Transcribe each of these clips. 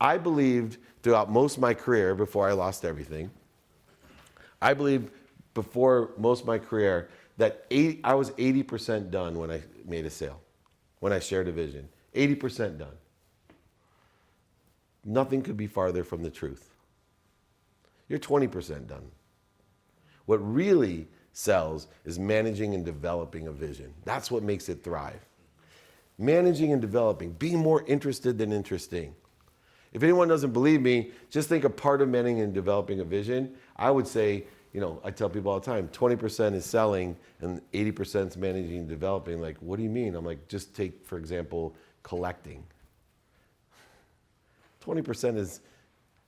I believed throughout most of my career, before I lost everything, I believed before most of my career that I was 80% done when I made a sale, when I shared a vision. 80% done. Nothing could be farther from the truth. You're 20% done. What really sells is managing and developing a vision. That's what makes it thrive. Managing and developing, being more interested than interesting. If anyone doesn't believe me, just think a part of managing and developing a vision. I would say, I tell people all the time, 20% is selling and 80% is managing and developing. Like, what do you mean? I'm like, just take, for example, collecting. 20% is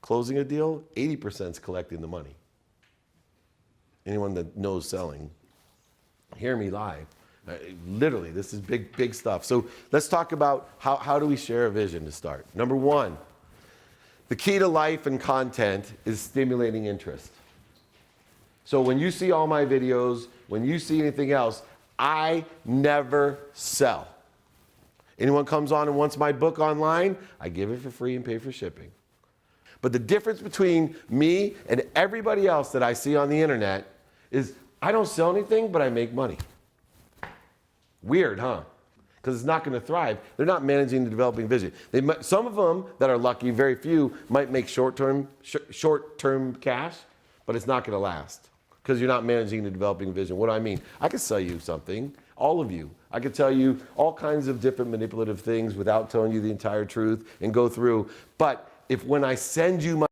closing a deal, 80% is collecting the money. Anyone that knows selling, hear me live. Literally, this is big, big stuff. So let's talk about how do we share a vision to start. Number one, the key to life and content is stimulating interest. So when you see all my videos, when you see anything else, I never sell. Anyone comes on and wants my book online, I give it for free and pay for shipping. But the difference between me and everybody else that I see on the internet is I don't sell anything, but I make money. Weird, huh? Because it's not going to thrive. They're not managing the developing vision. Some of them that are lucky, very few, might make short-term cash, but it's not going to last because you're not managing the developing vision. What do I mean? I could sell you something, all of you. I could tell you all kinds of different manipulative things without telling you the entire truth and go through. But if when I send you my,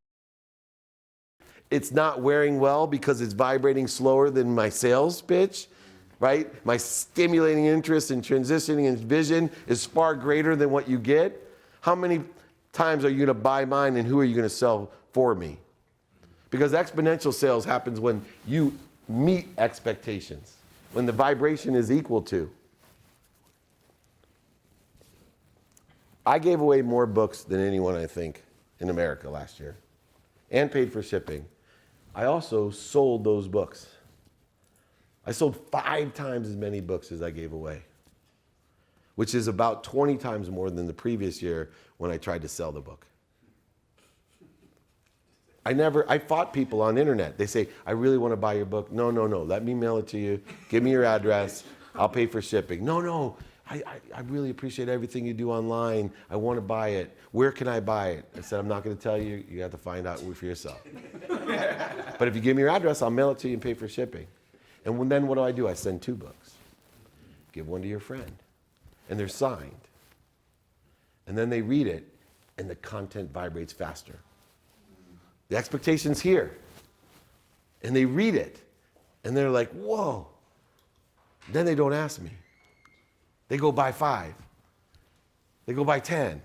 it's not wearing well because it's vibrating slower than my sales pitch, right? My stimulating interest and transitioning and vision is far greater than what you get. How many times are you going to buy mine and who are you going to sell for me? Because exponential sales happens when you meet expectations, when the vibration is equal to. I gave away more books than anyone, I think, in America last year and paid for shipping. I also sold those books. I sold 5 times as many books as I gave away, which is about 20 times more than the previous year when I tried to sell the book. I fought people on the internet. They say, I really want to buy your book. No, let me mail it to you. Give me your address. I'll pay for shipping. No, I really appreciate everything you do online. I want to buy it. Where can I buy it? I said, I'm not going to tell you. You have to find out for yourself. But if you give me your address, I'll mail it to you and pay for shipping. And then what do? I send 2 books. Give one to your friend. And they're signed. And then they read it, and the content vibrates faster. The expectation's here. And they read it, and they're like, whoa. Then they don't ask me. They go buy 5. They go buy 10.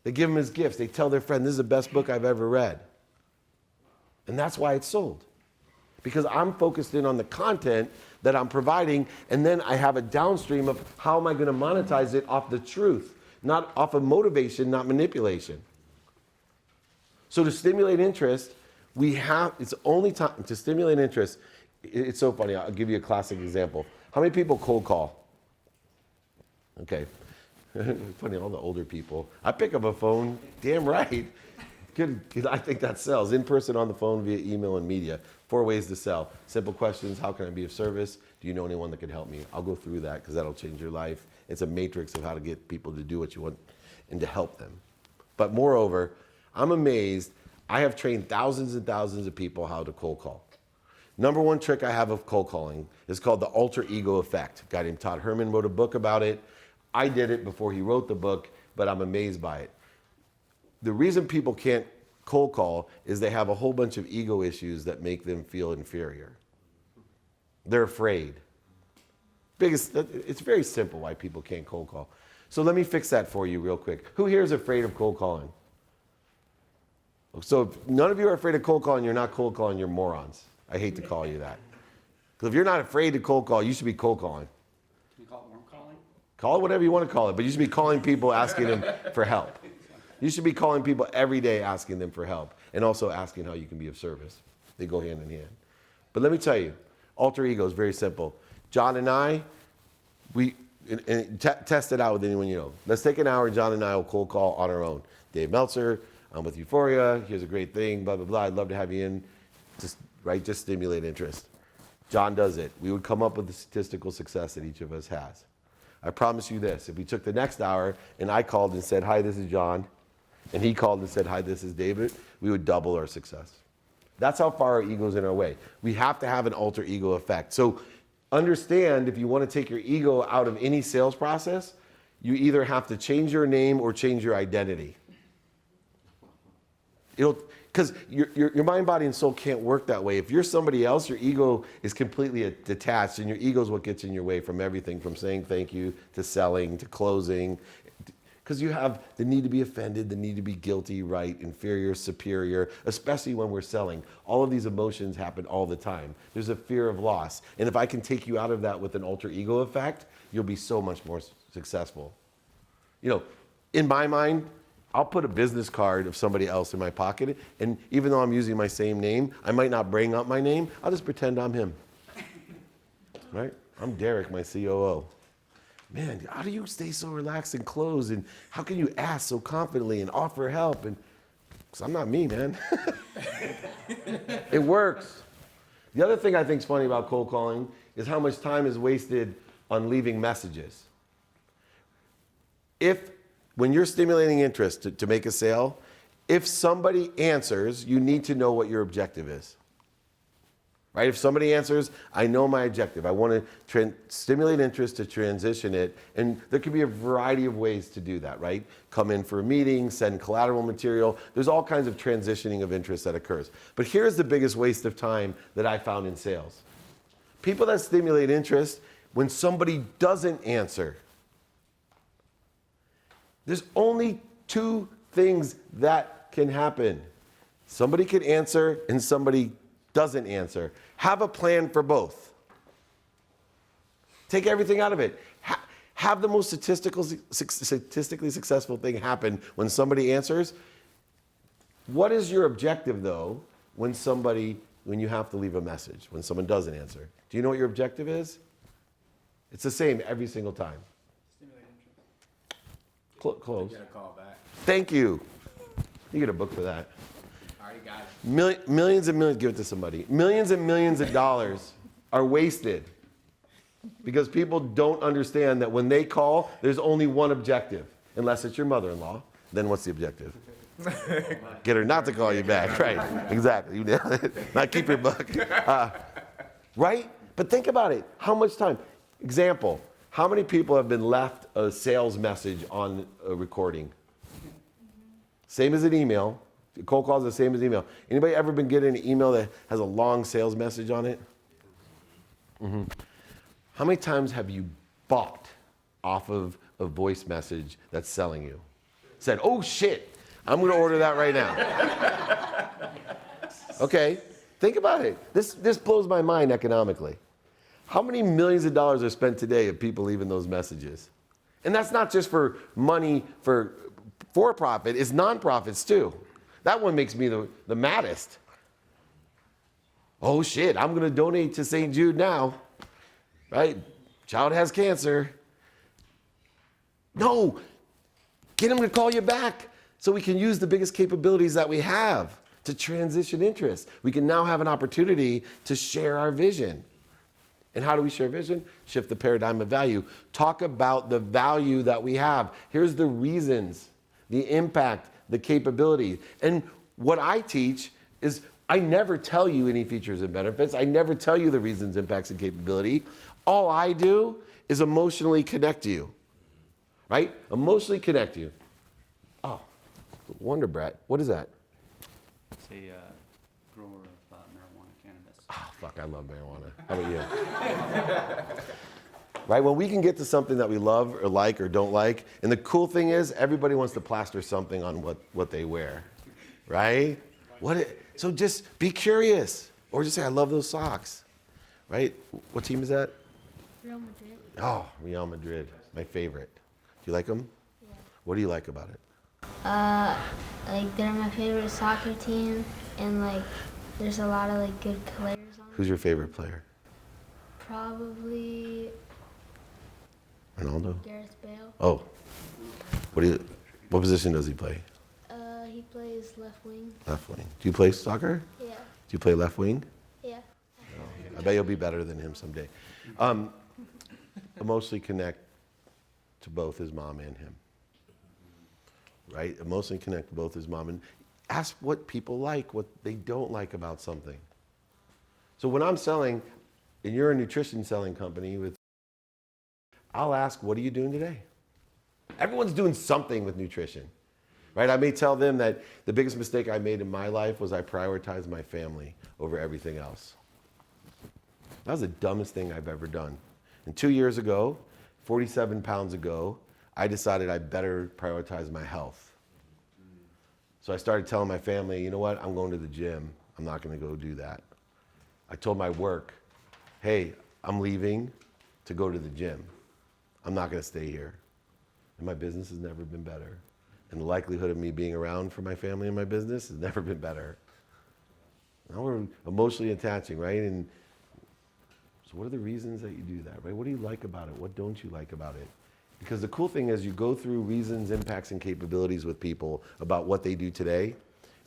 They give them as gifts. They tell their friend, this is the best book I've ever read. And that's why it's sold. Because I'm focused in on the content that I'm providing, and then I have a downstream of how am I going to monetize it off the truth, not off of motivation, not manipulation. So to stimulate interest, it's only time to stimulate interest. It's so funny. I'll give you a classic example. How many people cold call? Okay. Funny, all the older people. I pick up a phone, damn right. Good. I think that sells. In person, on the phone, via email, and media. 4 ways to sell. Simple questions. How can I be of service? Do you know anyone that could help me? I'll go through that because that'll change your life. It's a matrix of how to get people to do what you want and to help them. But moreover, I'm amazed. I have trained thousands and thousands of people how to cold call. Number 1 trick I have of cold calling is called the alter ego effect. A guy named Todd Herman wrote a book about it. I did it before he wrote the book, but I'm amazed by it. The reason people can't cold call is they have a whole bunch of ego issues that make them feel inferior. They're afraid. It's very simple why people can't cold call. So let me fix that for you real quick. Who here is afraid of cold calling? So if none of you are afraid of cold calling, you're not cold calling, you're morons. I hate to call you that. Because if you're not afraid to cold call, you should be cold calling. Can you call it warm calling? Call it whatever you want to call it, but you should be calling people, asking them for help. You should be calling people every day, asking them for help, and also asking how you can be of service. They go hand in hand. But let me tell you, alter ego is very simple. John and I, and test it out with anyone you know. Let's take an hour. John and I will cold call on our own. Dave Meltzer, I'm with Euphoria. Here's a great thing, blah, blah, blah. I'd love to have you in. Just stimulate interest. John does it. We would come up with the statistical success that each of us has. I promise you this. If we took the next hour and I called and said, hi, this is John, and he called and said, hi, this is David, we would double our success. That's how far our ego's in our way. We have to have an alter ego effect. So understand, if you want to take your ego out of any sales process, you either have to change your name or change your identity. Because your mind, body, and soul can't work that way. If you're somebody else, your ego is completely detached, and your ego is what gets in your way from everything, from saying thank you, to selling, to closing. Because you have the need to be offended, the need to be guilty, right, inferior, superior, especially when we're selling. All of these emotions happen all the time. There's a fear of loss. And if I can take you out of that with an alter ego effect, you'll be so much more successful. You know, in my mind, I'll put a business card of somebody else in my pocket, and even though I'm using my same name, I might not bring up my name, I'll just pretend I'm him. Right? I'm Derek, my COO. Man, how do you stay so relaxed and close, and how can you ask so confidently and offer help? And because I'm not me, man. It works. The other thing I think is funny about cold calling is how much time is wasted on leaving messages. When you're stimulating interest to make a sale, if somebody answers, you need to know what your objective is. Right? If somebody answers, I know my objective. I want to stimulate interest to transition it. And there could be a variety of ways to do that, right? Come in for a meeting, send collateral material. There's all kinds of transitioning of interest that occurs. But here's the biggest waste of time that I found in sales. People that stimulate interest, when somebody doesn't answer, there's only two things that can happen. Somebody can answer and somebody doesn't answer. Have a plan for both. Take everything out of it. Have the most statistically successful thing happen when somebody answers. What is your objective, though, when you have to leave a message, when someone doesn't answer? Do you know what your objective is? It's the same every single time. Close. Get a call back. Thank you. You get a book for that. Already got it. Millions and millions, give it to somebody. Millions and millions of dollars are wasted because people don't understand that when they call, there's only one objective. Unless it's your mother-in-law, then what's the objective? Get her not to call you back, right? Exactly. You nailed it. Not keep your book. Right? But think about it. How much time? Example. How many people have been left a sales message on a recording? Same as an email. Cold calls are the same as email. Anybody ever been getting an email that has a long sales message on it? Mm-hmm. How many times have you bought off of a voice message that's selling you? Said, oh shit, I'm going to order that right now. Okay, think about it. This blows my mind economically. How many millions of dollars are spent today of people leaving those messages? And that's not just for money for profit, it's nonprofits too. That one makes me the maddest. Oh shit, I'm gonna donate to St. Jude now, right? Child has cancer. No, get him to call you back so we can use the biggest capabilities that we have to transition interest. We can now have an opportunity to share our vision. And how do we share vision? Shift the paradigm of value. Talk about the value that we have. Here's the reasons, the impact, the capability. And what I teach is I never tell you any features and benefits. I never tell you the reasons, impacts, and capability. All I do is emotionally connect you, right? Emotionally connect you. Oh, Wonder Brat. What is that? It's a grower of marijuana cannabis. Oh, fuck, I love marijuana. How about you? Right, when we can get to something that we love or like or don't like, and the cool thing is everybody wants to plaster something on what they wear, right? So just be curious, or just say, I love those socks, right? What team is that? Real Madrid. Oh, Real Madrid, my favorite. Do you like them? Yeah. What do you like about it? Like they're my favorite soccer team, and like there's a lot of like good players on them. Who's your favorite player? Probably Ronaldo? Gareth Bale. Oh. What position does he play? He plays left wing. Left wing. Do you play soccer? Yeah. Do you play left wing? Yeah. I bet you'll be better than him someday. Emotionally connect to both his mom and him. Right? Emotionally connect to both his mom and ask what people like, what they don't like about something. So when I'm selling, and you're a nutrition selling company I'll ask, what are you doing today? Everyone's doing something with nutrition, right? I may tell them that the biggest mistake I made in my life was I prioritized my family over everything else. That was the dumbest thing I've ever done. And 2 years ago, 47 pounds ago, I decided I better prioritize my health. So I started telling my family, you know what, I'm going to the gym. I'm not going to go do that. I told my work, hey, I'm leaving to go to the gym. I'm not going to stay here. And my business has never been better. And the likelihood of me being around for my family and my business has never been better. Now we're emotionally attaching, right? And so what are the reasons that you do that, right? What do you like about it? What don't you like about it? Because the cool thing is you go through reasons, impacts, and capabilities with people about what they do today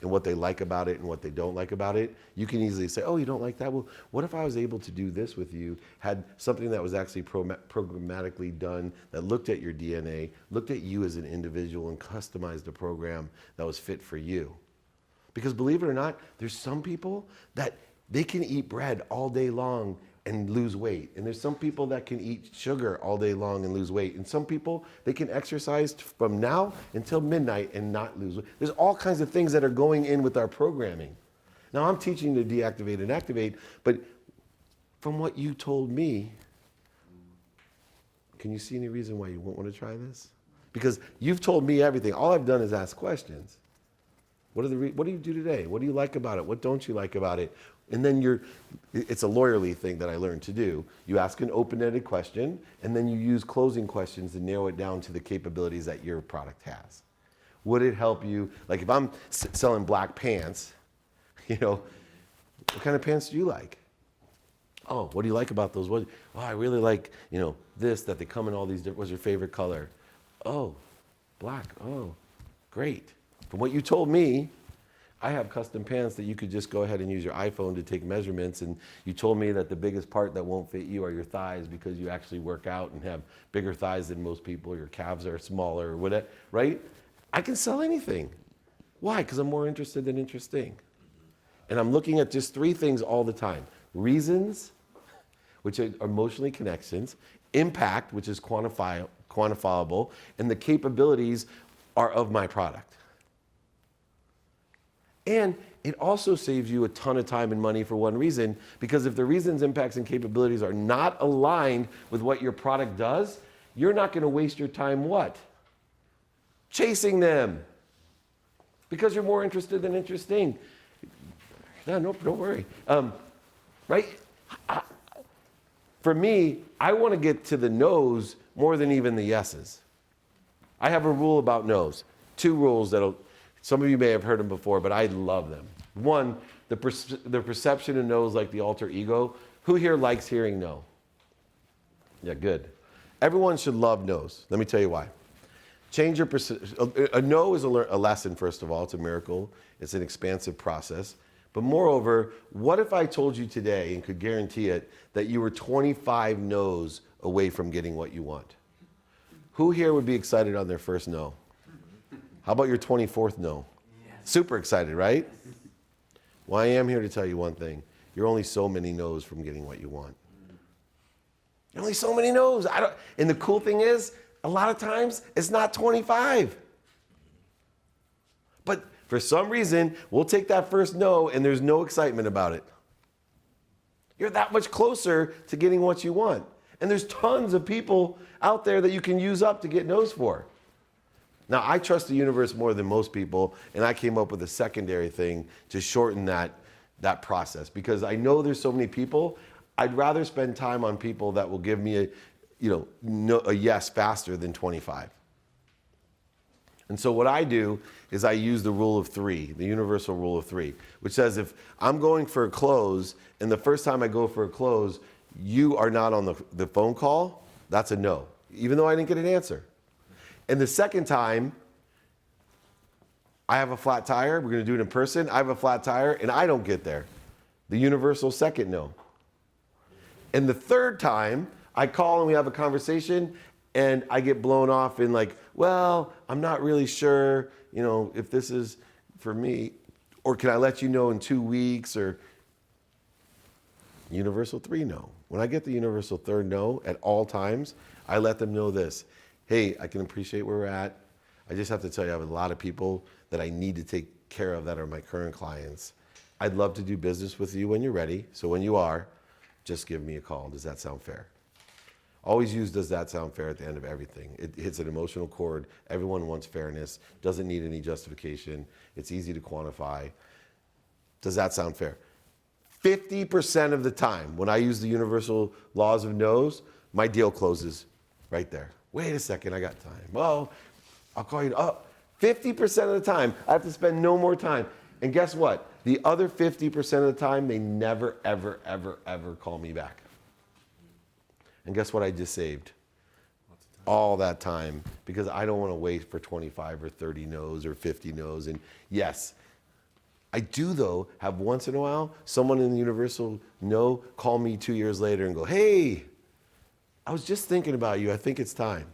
and what they like about it and what they don't like about it. You can easily say, oh, you don't like that? Well, what if I was able to do this with you, had something that was actually programmatically done, that looked at your DNA, looked at you as an individual and customized a program that was fit for you? Because believe it or not, there's some people that they can eat bread all day long and lose weight. And there's some people that can eat sugar all day long and lose weight. And some people, they can exercise from now until midnight and not lose weight. There's all kinds of things that are going in with our programming. Now I'm teaching to deactivate and activate, but from what you told me, can you see any reason why you won't want to try this? Because you've told me everything. All I've done is ask questions. What do you do today? What do you like about it? What don't you like about it? And then it's a lawyerly thing that I learned to do. You ask an open-ended question, and then you use closing questions to narrow it down to the capabilities that your product has. Would it help you? Like if I'm selling black pants, what kind of pants do you like? Oh, what do you like about those? Oh, I really like, this, that they come in all these different, what's your favorite color? Oh, black. Oh, great. From what you told me, I have custom pants that you could just go ahead and use your iPhone to take measurements, and you told me that the biggest part that won't fit you are your thighs because you actually work out and have bigger thighs than most people, your calves are smaller or whatever, right? I can sell anything. Why? Because I'm more interested than interesting. And I'm looking at just 3 things all the time. Reasons, which are emotionally connections, impact, which is quantifiable, and the capabilities are of my product. And it also saves you a ton of time and money for one reason, because if the reasons, impacts, and capabilities are not aligned with what your product does, you're not going to waste your time what? Chasing them. Because you're more interested than interesting. No, don't worry. Right? For me, I want to get to the no's more than even the yeses. I have a rule about no's. 2 rules that'll... Some of you may have heard them before, but I love them. 1, the perception of no is like the alter ego. Who here likes hearing no? Yeah, good. Everyone should love no's. Let me tell you why. Change your perception. A no is a lesson, first of all. It's a miracle. It's an expansive process. But moreover, what if I told you today, and could guarantee it, that you were 25 no's away from getting what you want? Who here would be excited on their first no? How about your 24th no? Yes. Super excited, right? Well, I am here to tell you one thing. You're only so many no's from getting what you want. You're only so many no's. And the cool thing is, a lot of times, it's not 25. But for some reason, we'll take that first no, and there's no excitement about it. You're that much closer to getting what you want. And there's tons of people out there that you can use up to get no's for. Now, I trust the universe more than most people, and I came up with a secondary thing to shorten that process, because I know there's so many people. I'd rather spend time on people that will give me a yes faster than 25. And so what I do is I use the rule of 3, the universal rule of 3, which says if I'm going for a close, and the first time I go for a close, you are not on the phone call, that's a no. even though I didn't get an answer. And the second time, I have a flat tire. We're going to do it in person. I have a flat tire, and I don't get there. The universal second no. And the third time, I call and we have a conversation, and I get blown off in like, well, I'm not really sure, if this is for me, or can I let you know in 2 weeks, or universal 3 no. When I get the universal third no at all times, I let them know this. Hey, I can appreciate where we're at. I just have to tell you, I have a lot of people that I need to take care of that are my current clients. I'd love to do business with you when you're ready. So when you are, just give me a call. Does that sound fair? Always use does that sound fair at the end of everything. It hits an emotional chord. Everyone wants fairness. Doesn't need any justification. It's easy to quantify. Does that sound fair? 50% of the time when I use the universal laws of no's, my deal closes right there. Wait a second, I got time. Well, I'll call you. Oh, 50% of the time, I have to spend no more time. And guess what? The other 50% of the time, they never, ever, ever, ever call me back. And guess what I just saved? All that time, because I don't want to wait for 25 or 30 no's or 50 no's. And yes, I do, though, have once in a while someone in the universal no call me 2 years later and go, hey, I was just thinking about you. I think it's time.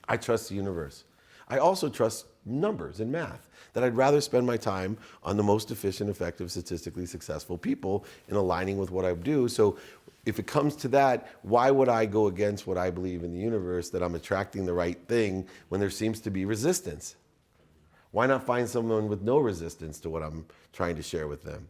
I trust the universe. I also trust numbers and math, that I'd rather spend my time on the most efficient, effective, statistically successful people in aligning with what I do. So if it comes to that, why would I go against what I believe in the universe, that I'm attracting the right thing when there seems to be resistance? Why not find someone with no resistance to what I'm trying to share with them?